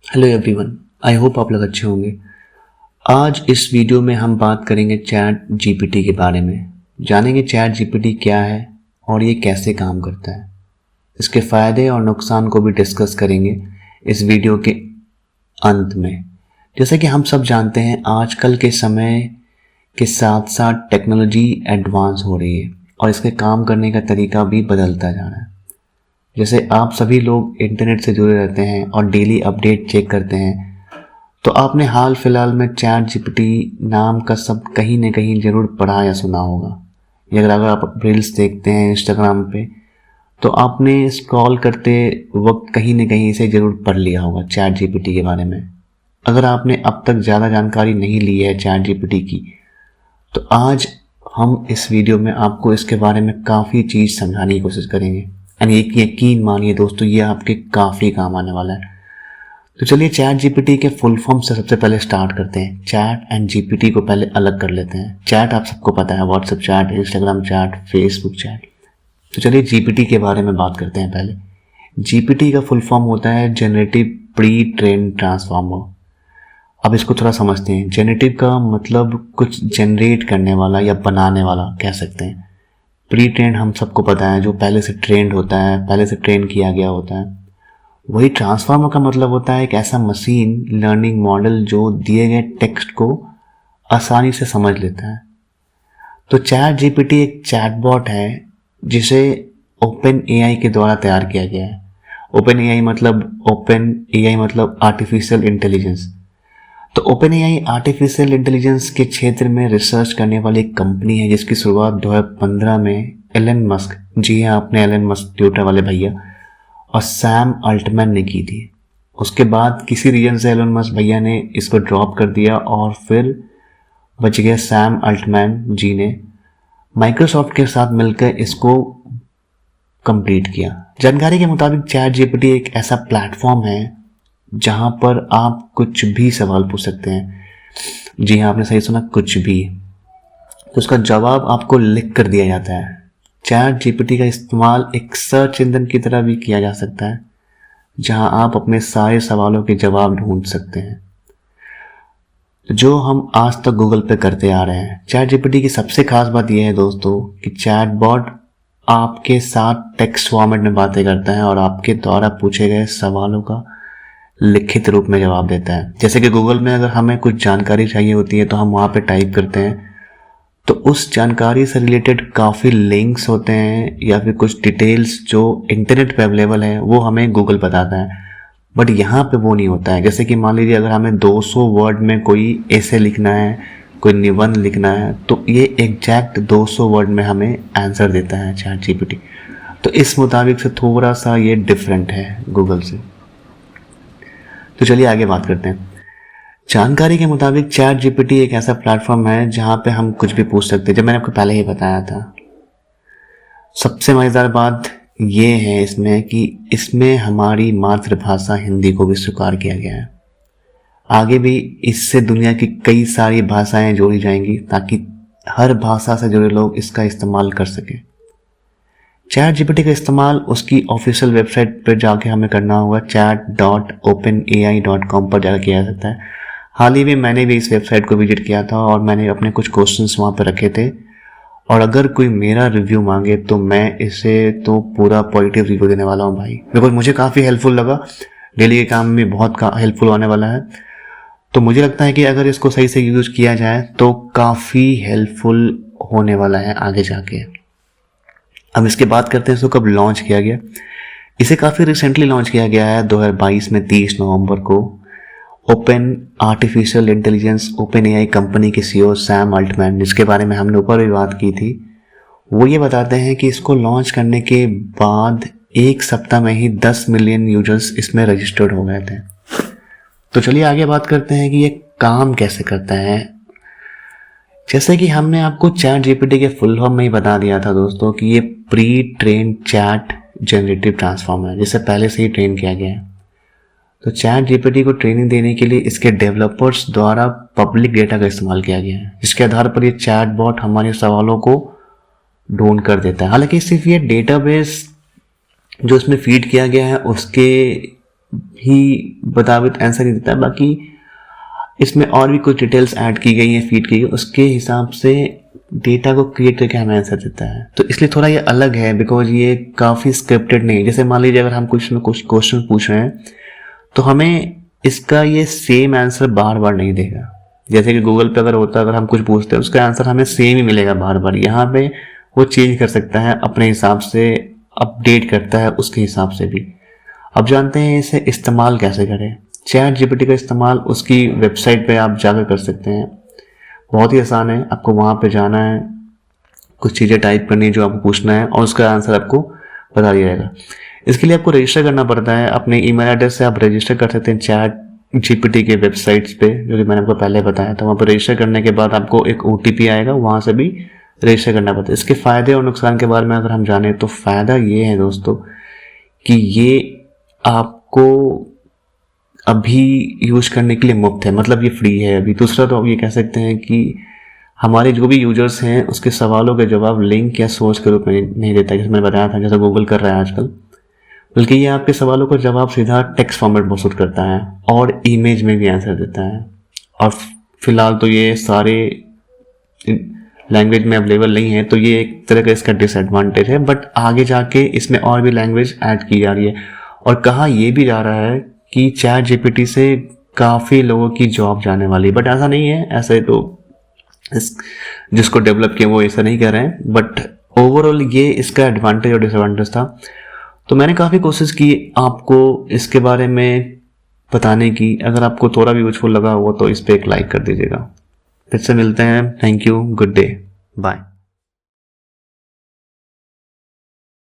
Hello everyone, I hope आप लोग अच्छे होंगे। आज इस वीडियो में हम बात करेंगे चैट जीपीटी के बारे में। जानेंगे चैट जीपीटी क्या है और ये कैसे काम करता है। इसके फ़ायदे और नुकसान को भी डिस्कस करेंगे इस वीडियो के अंत में। जैसे कि हम सब जानते हैं, आजकल के समय के साथ साथ टेक्नोलॉजी एडवांस हो रही है और इसके काम करने का तरीका भी बदलता जा रहा है। जैसे आप सभी लोग इंटरनेट से जुड़े रहते हैं और डेली अपडेट चेक करते हैं, तो आपने हाल फिलहाल में चैट जीपीटी नाम का शब्द कहीं ना कहीं ज़रूर पढ़ा या सुना होगा। या अगर आप रील्स देखते हैं इंस्टाग्राम पे, तो आपने स्क्रॉल करते वक्त कहीं ना कहीं इसे ज़रूर पढ़ लिया होगा चैट जीपीटी के बारे में। अगर आपने अब तक ज़्यादा जानकारी नहीं ली है चैट जीपीटी की, तो आज हम इस वीडियो में आपको इसके बारे में काफ़ी चीज़ समझाने की कोशिश करेंगे। एंड एक यकीन मानिए दोस्तों, ये आपके काफ़ी काम आने वाला है। तो चलिए चैट जीपीटी के फुल फॉर्म से सबसे पहले स्टार्ट करते हैं। चैट एंड जीपीटी को पहले अलग कर लेते हैं। चैट आप सबको पता है, WhatsApp chat, Instagram chat, Facebook chat. तो चलिए जीपीटी के बारे में बात करते हैं। पहले जीपीटी का फुल फॉर्म होता है जनरेटिव प्री ट्रेन ट्रांसफॉर्मर। अब इसको थोड़ा समझते हैं। जनरेटिव का मतलब कुछ जनरेट करने वाला या बनाने वाला कह सकते हैं। प्री ट्रेंड हम सबको पता है, जो पहले से ट्रेंड होता है, पहले से ट्रेन किया गया होता है। वही ट्रांसफार्मर का मतलब होता है एक ऐसा मशीन लर्निंग मॉडल जो दिए गए टेक्स्ट को आसानी से समझ लेता है। तो चैट जीपीटी एक चैटबॉट है जिसे ओपन एआई के द्वारा तैयार किया गया है। ओपन एआई मतलब आर्टिफिशियल इंटेलिजेंस। तो ओपन एआई आर्टिफिशियल इंटेलिजेंस के क्षेत्र में रिसर्च करने वाली एक कंपनी है जिसकी शुरुआत 2015 में एलन मस्क, जी हाँ आपने एलन मस्क ट्विटर वाले भैया, और सैम अल्टमैन ने की थी। उसके बाद किसी रीजन से एलन मस्क भैया ने इसको ड्रॉप कर दिया और फिर बच गए सैम अल्टमैन जी ने माइक्रोसॉफ्ट के साथ मिलकर इसको कंप्लीट किया। जानकारी के मुताबिक चैट जीपीटी एक ऐसा प्लेटफॉर्म है जहां पर आप कुछ भी सवाल पूछ सकते हैं। जी हाँ आपने सही सुना, कुछ भी। तो उसका जवाब आपको लिख कर दिया जाता है। चैट जीपीटी का इस्तेमाल एक सर्च इंजन की तरह भी किया जा सकता है जहां आप अपने सारे सवालों के जवाब ढूंढ सकते हैं, जो हम आज तक गूगल पे करते आ रहे हैं। चैट जीपीटी की सबसे खास बात यह है दोस्तों कि चैटबॉट आपके साथ टेक्स्ट फॉर्मेट में बातें करता है और आपके द्वारा पूछे गए सवालों का लिखित रूप में जवाब देता है। जैसे कि गूगल में अगर हमें कुछ जानकारी चाहिए होती है तो हम वहाँ पे टाइप करते हैं, तो उस जानकारी से रिलेटेड काफ़ी लिंक्स होते हैं या फिर कुछ डिटेल्स जो इंटरनेट पे अवेलेबल है वो हमें गूगल बताता है। बट यहाँ पे वो नहीं होता है। जैसे कि मान लीजिए अगर हमें 200 वर्ड में कोई ऐसे लिखना है, कोई निबंध लिखना है, तो ये एग्जैक्ट 200 वर्ड में हमें आंसर देता है चैट जीपीटी। तो इस मुताबिक से थोड़ा सा ये डिफरेंट है गूगल से। तो चलिए आगे बात करते हैं। जानकारी के मुताबिक चैट जीपीटी एक ऐसा प्लेटफॉर्म है जहां पे हम कुछ भी पूछ सकते हैं, जब मैंने आपको पहले ही बताया था। सबसे मज़ेदार बात ये है इसमें कि इसमें हमारी मातृभाषा हिंदी को भी स्वीकार किया गया है। आगे भी इससे दुनिया की कई सारी भाषाएं जोड़ी जाएंगी ताकि हर भाषा से जुड़े लोग इसका इस्तेमाल कर सकें। चैट जीपीटी का इस्तेमाल उसकी ऑफिशियल वेबसाइट पर जाके हमें करना होगा। chat.openai.com पर जाकर किया जा सकता है। हाल ही में मैंने भी इस वेबसाइट को विजिट किया था और मैंने अपने कुछ क्वेश्चंस वहाँ पर रखे थे, और अगर कोई मेरा रिव्यू मांगे तो मैं इसे तो पूरा पॉजिटिव रिव्यू देने वाला हूँ भाई, बिकॉज मुझे काफ़ी हेल्पफुल लगा। डेली के काम में बहुत हेल्पफुल होने वाला है। तो मुझे लगता है कि अगर इसको सही से यूज़ किया जाए तो काफ़ी हेल्पफुल होने वाला है आगे जाके। अब इसके बात करते हैं इसको कब लॉन्च किया गया। इसे काफ़ी रिसेंटली लॉन्च किया गया है 2022 में 30 नवंबर को। Open artificial intelligence open AI company के सीईओ सैम अल्टमैन, जिसके बारे में हमने ऊपर भी बात की थी, वो ये बताते हैं कि इसको लॉन्च करने के बाद एक सप्ताह में ही 10 मिलियन यूजर्स इसमें रजिस्टर्ड हो गए थे। तो चलिए आगे बात करते हैं कि ये काम कैसे करता है। जैसे कि हमने आपको चैट जीपीटी के फुल फॉर्म में ही बता दिया था दोस्तों कि ये pre train chat generative transformer है जिसे पहले से ही ट्रेन किया गया है। तो चैट जीपीटी को ट्रेनिंग देने के लिए इसके डेवलपर्स द्वारा पब्लिक डेटा का इस्तेमाल किया गया है, जिसके आधार पर ये चैटबॉट हमारे सवालों को ढूंढ कर देता है। हालांकि सिर्फ ये डेटाबेस जो इसमें फीड किया गया है उसके ही प्रतावित आंसर नहीं देता है, बाकी इसमें और भी कुछ डिटेल्स ऐड की गई हैं, फीड की गई, उसके हिसाब से डेटा को क्रिएट करके हमें आंसर देता है। तो इसलिए थोड़ा ये अलग है, बिकॉज ये काफ़ी स्क्रिप्टेड नहीं है। जैसे मान लीजिए अगर हम कुछ क्वेश्चन पूछ रहे हैं तो हमें इसका ये सेम आंसर बार बार नहीं देगा। जैसे कि गूगल पे अगर होता है, अगर हम कुछ पूछते हैं उसका आंसर हमें सेम ही मिलेगा बार बार, यहाँ पे वो चेंज कर सकता है अपने हिसाब से, अपडेट करता है उसके हिसाब से भी। अब जानते हैं इसे इस्तेमाल कैसे करें। चैट जीपीटी का इस्तेमाल उसकी वेबसाइट पे आप जाकर कर सकते हैं। बहुत ही आसान है, आपको वहाँ पे जाना है, कुछ चीज़ें टाइप करनी है जो आपको पूछना है और उसका आंसर आपको बता दिया जाएगा। इसके लिए आपको रजिस्टर करना पड़ता है। अपने ईमेल एड्रेस से आप रजिस्टर कर सकते हैं चैट जीपीटी के वेबसाइट्स पे, जो कि मैंने आपको पहले बताया था। वहाँ पर रजिस्टर करने के बाद आपको एक OTP आएगा, वहाँ से भी रजिस्टर करना पड़ता है। इसके फ़ायदे और नुकसान के बारे में अगर हम जाने तो फ़ायदा ये है दोस्तों कि ये आपको अभी यूज करने के लिए मुफ्त है, मतलब ये फ्री है अभी। दूसरा तो आप ये कह सकते हैं कि हमारे जो भी यूजर्स हैं उसके सवालों के जवाब लिंक या सोर्स के रूप में नहीं देता, जैसे मैंने बताया था, जैसे गूगल कर रहा है आजकल, बल्कि ये आपके सवालों का जवाब सीधा टेक्स्ट फॉर्मेट में प्रस्तुत करता है और इमेज में भी आंसर देता है। और फिलहाल तो ये सारे लैंग्वेज में अवेलेबल नहीं है, तो ये एक तरह का इसका डिसएडवांटेज है। बट आगे जाके इसमें और भी लैंग्वेज ऐड की जा रही है और कहा ये भी जा रहा है कि चैट जीपीटी से काफ़ी लोगों की जॉब जाने वाली है। बट ऐसा नहीं है, ऐसे तो जिसको डेवलप किया वो ऐसा नहीं कह रहे हैं, बट ओवरऑल ये इसका एडवांटेज और डिसएडवांटेज था। तो मैंने काफ़ी कोशिश की आपको इसके बारे में बताने की। अगर आपको थोड़ा भी यूजफुल लगा हो तो इस पर एक लाइक कर दीजिएगा। फिर से मिलते हैं। Thank you, good day, bye.